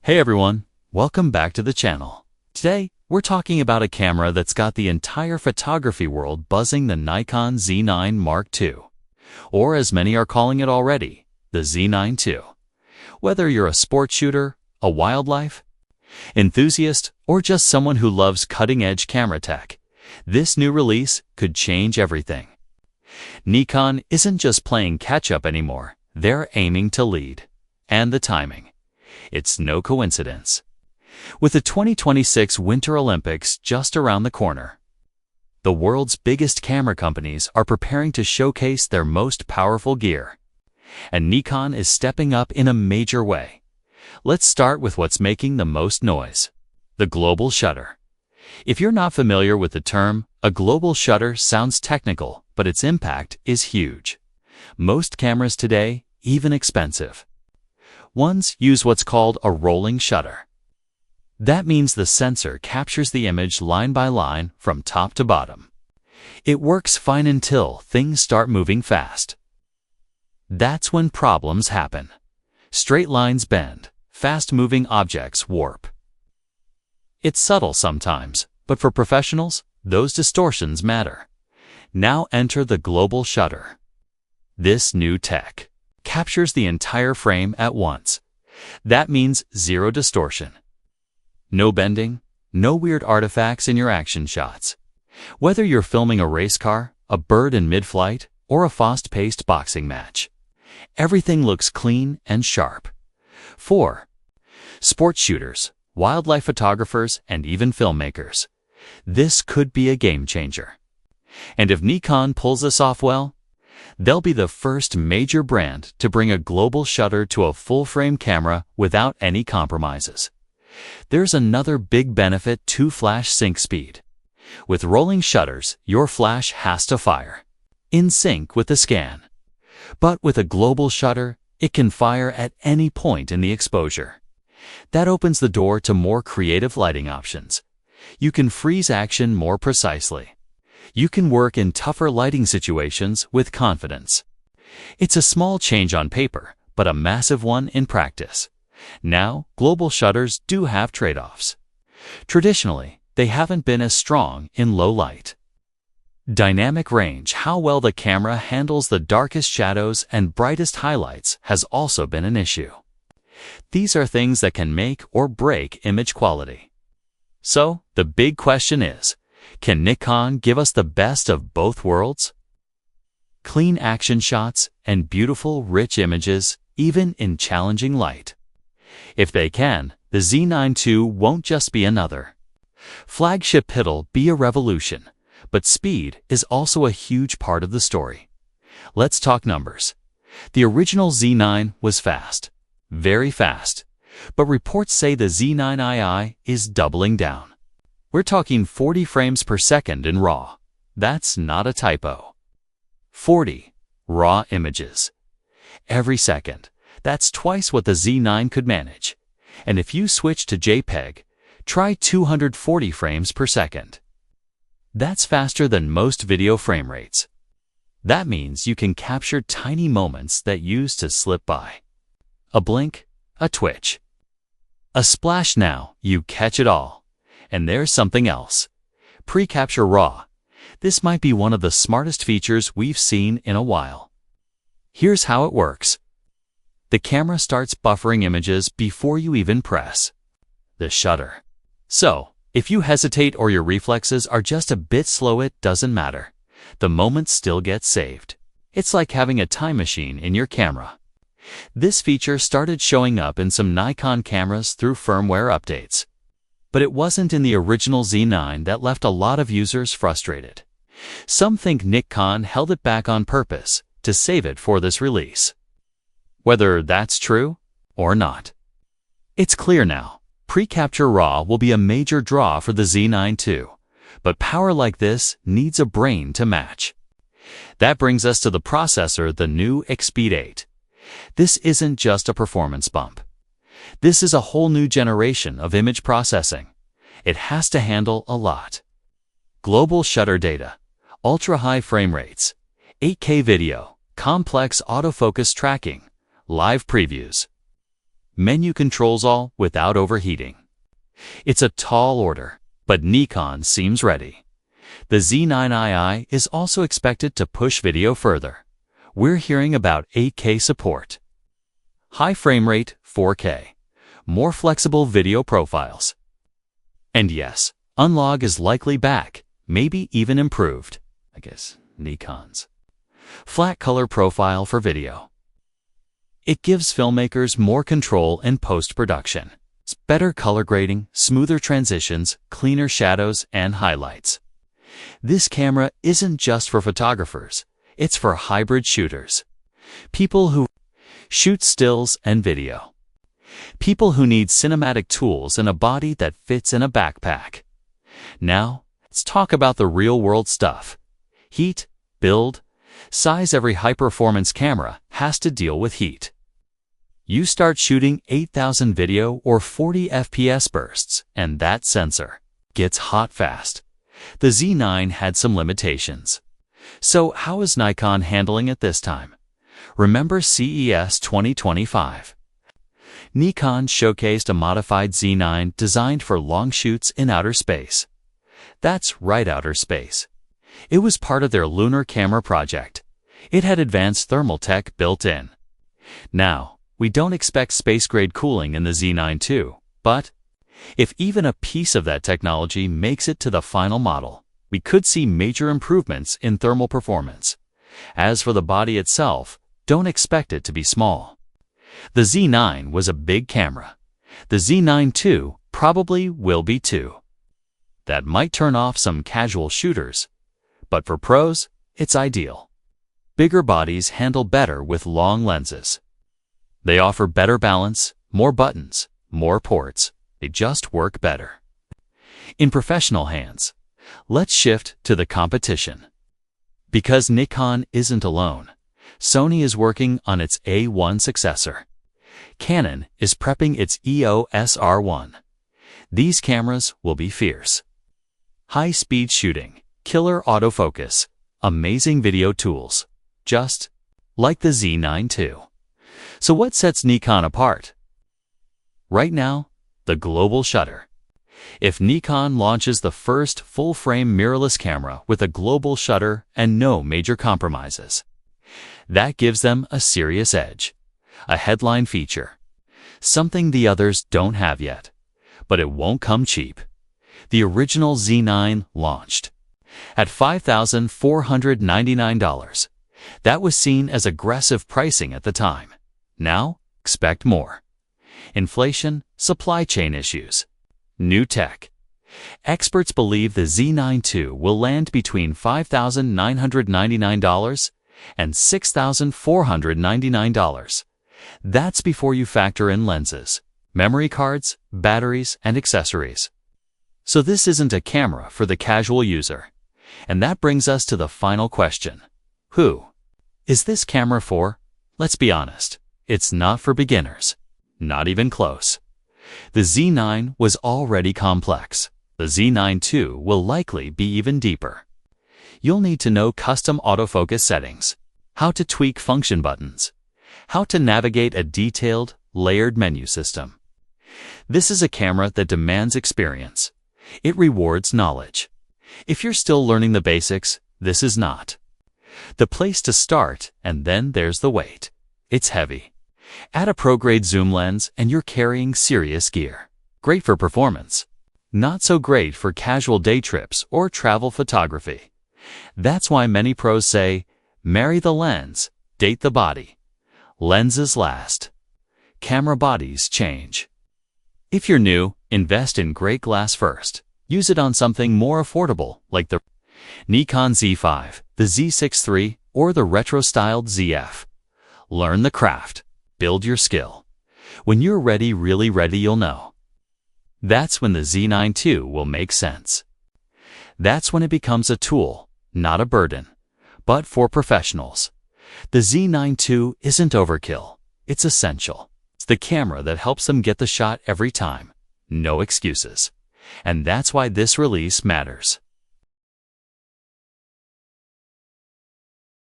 Hey everyone, welcome back to the channel. Today, we're talking about a camera that's got the entire photography world buzzing, the Nikon Z9 Mark II. Or as many are calling it already, the Z9 II. Whether you're a sports shooter, a wildlife enthusiast, or just someone who loves cutting-edge camera tech, this new release could change everything. Nikon isn't just playing catch-up anymore, they're aiming to lead. And the timing. It's no coincidence. With the 2026 Winter Olympics just around the corner, the world's biggest camera companies are preparing to showcase their most powerful gear. And Nikon is stepping up in a major way. Let's start with what's making the most noise: the global shutter. If you're not familiar with the term, a global shutter sounds technical, but its impact is huge. Most cameras today, even expensive ones, use what's called a rolling shutter. That means the sensor captures the image line by line from top to bottom. It works fine until things start moving fast. That's when problems happen. Straight lines bend, fast-moving objects warp. It's subtle sometimes, but for professionals, those distortions matter. Now enter the global shutter. This new tech captures the entire frame at once. That means zero distortion. No bending, no weird artifacts in your action shots. Whether you're filming a race car, a bird in mid-flight, or a fast-paced boxing match, everything looks clean and sharp. For sports shooters, wildlife photographers, and even filmmakers, this could be a game changer. And if Nikon pulls this off well, they'll be the first major brand to bring a global shutter to a full-frame camera without any compromises. There's another big benefit to flash sync speed. With rolling shutters, your flash has to fire in sync with the scan. But with a global shutter, it can fire at any point in the exposure. That opens the door to more creative lighting options. You can freeze action more precisely. You can work in tougher lighting situations with confidence. It's a small change on paper, but a massive one in practice. Now, global shutters do have trade-offs. Traditionally, they haven't been as strong in low light. Dynamic range, how well the camera handles the darkest shadows and brightest highlights, has also been an issue. These are things that can make or break image quality. So, the big question is, can Nikon give us the best of both worlds? Clean action shots and beautiful, rich images, even in challenging light. If they can, the Z9 II won't just be another flagship, it'll be a revolution. But speed is also a huge part of the story. Let's talk numbers. The original Z9 was fast, very fast, but reports say the Z9II is doubling down. We're talking 40 frames per second in RAW. That's not a typo. 40 raw images every second. That's twice what the Z9 could manage. And if you switch to JPEG, try 240 frames per second. That's faster than most video frame rates. That means you can capture tiny moments that used to slip by. A blink, a twitch, a splash. Now you catch it all. And there's something else. Pre-capture RAW. This might be one of the smartest features we've seen in a while. Here's how it works. The camera starts buffering images before you even press the shutter. So, if you hesitate or your reflexes are just a bit slow, it doesn't matter. The moment still gets saved. It's like having a time machine in your camera. This feature started showing up in some Nikon cameras through firmware updates. But it wasn't in the original Z9 that left a lot of users frustrated. Some think Nikon held it back on purpose to save it for this release. Whether that's true or not, it's clear now. Pre-capture RAW will be a major draw for the Z9 II, but power like this needs a brain to match. That brings us to the processor, the new Xpeed 8. This isn't just a performance bump. This is a whole new generation of image processing. It has to handle a lot. Global shutter data, ultra-high frame rates, 8K video, complex autofocus tracking, live previews. menu controls all without overheating. It's a tall order, but Nikon seems ready. The Z9II is also expected to push video further. We're hearing about 8K support, high frame rate 4K, more flexible video profiles. And yes, Unlog is likely back, maybe even improved. I guess Nikon's flat color profile for video. It gives filmmakers more control in post-production. It's better color grading, smoother transitions, cleaner shadows, and highlights. This camera isn't just for photographers, it's for hybrid shooters. People who shoot stills and video. People who need cinematic tools and a body that fits in a backpack. Now, let's talk about the real-world stuff. Heat, build, size. Every high-performance camera has to deal with heat. You start shooting 8,000 video or 40 FPS bursts, and that sensor gets hot fast. The Z9 had some limitations. So how is Nikon handling it this time? Remember CES 2025? Nikon showcased a modified Z9 designed for long shoots in outer space. That's right, outer space. It was part of their lunar camera project. It had advanced thermal tech built in. Now, we don't expect space-grade cooling in the Z9 II, but if even a piece of that technology makes it to the final model, we could see major improvements in thermal performance. As for the body itself, don't expect it to be small. The Z9 was a big camera. The Z9 II probably will be too. That might turn off some casual shooters, but for pros, it's ideal. Bigger bodies handle better with long lenses. They offer better balance, more buttons, more ports. They just work better. In professional hands, let's shift to the competition. Because Nikon isn't alone, Sony is working on its A1 successor. Canon is prepping its EOS R1. These cameras will be fierce. High-speed shooting, killer autofocus, amazing video tools, just like the Z9 II. So what sets Nikon apart? Right now, the global shutter. If Nikon launches the first full-frame mirrorless camera with a global shutter and no major compromises, that gives them a serious edge, a headline feature, something the others don't have yet. But it won't come cheap. The original Z9 launched at $5,499. That was seen as aggressive pricing at the time. Now, expect more. Inflation, supply chain issues, new tech. Experts believe the Z9 II will land between $5,999 and $6,499. That's before you factor in lenses, memory cards, batteries, and accessories. So this isn't a camera for the casual user. And that brings us to the final question. Who is this camera for? Let's be honest. It's not for beginners. Not even close. The Z9 was already complex. The Z9 II will likely be even deeper. You'll need to know custom autofocus settings, how to tweak function buttons, how to navigate a detailed, layered menu system. This is a camera that demands experience. It rewards knowledge. If you're still learning the basics, this is not the place to start, and then there's the weight. It's heavy. Add a pro-grade zoom lens and you're carrying serious gear. Great for performance. Not so great for casual day trips or travel photography. That's why many pros say, marry the lens, date the body. Lenses last. Camera bodies change. If you're new, invest in great glass first. Use it on something more affordable like the Nikon Z5, the Z6 III, or the retro-styled ZF. Learn the craft. Build your skill. When you're ready, really ready, you'll know. That's when the Z9 II will make sense. That's when it becomes a tool, not a burden. But for professionals, the Z9 II isn't overkill. It's essential. It's the camera that helps them get the shot every time. No excuses. And that's why this release matters.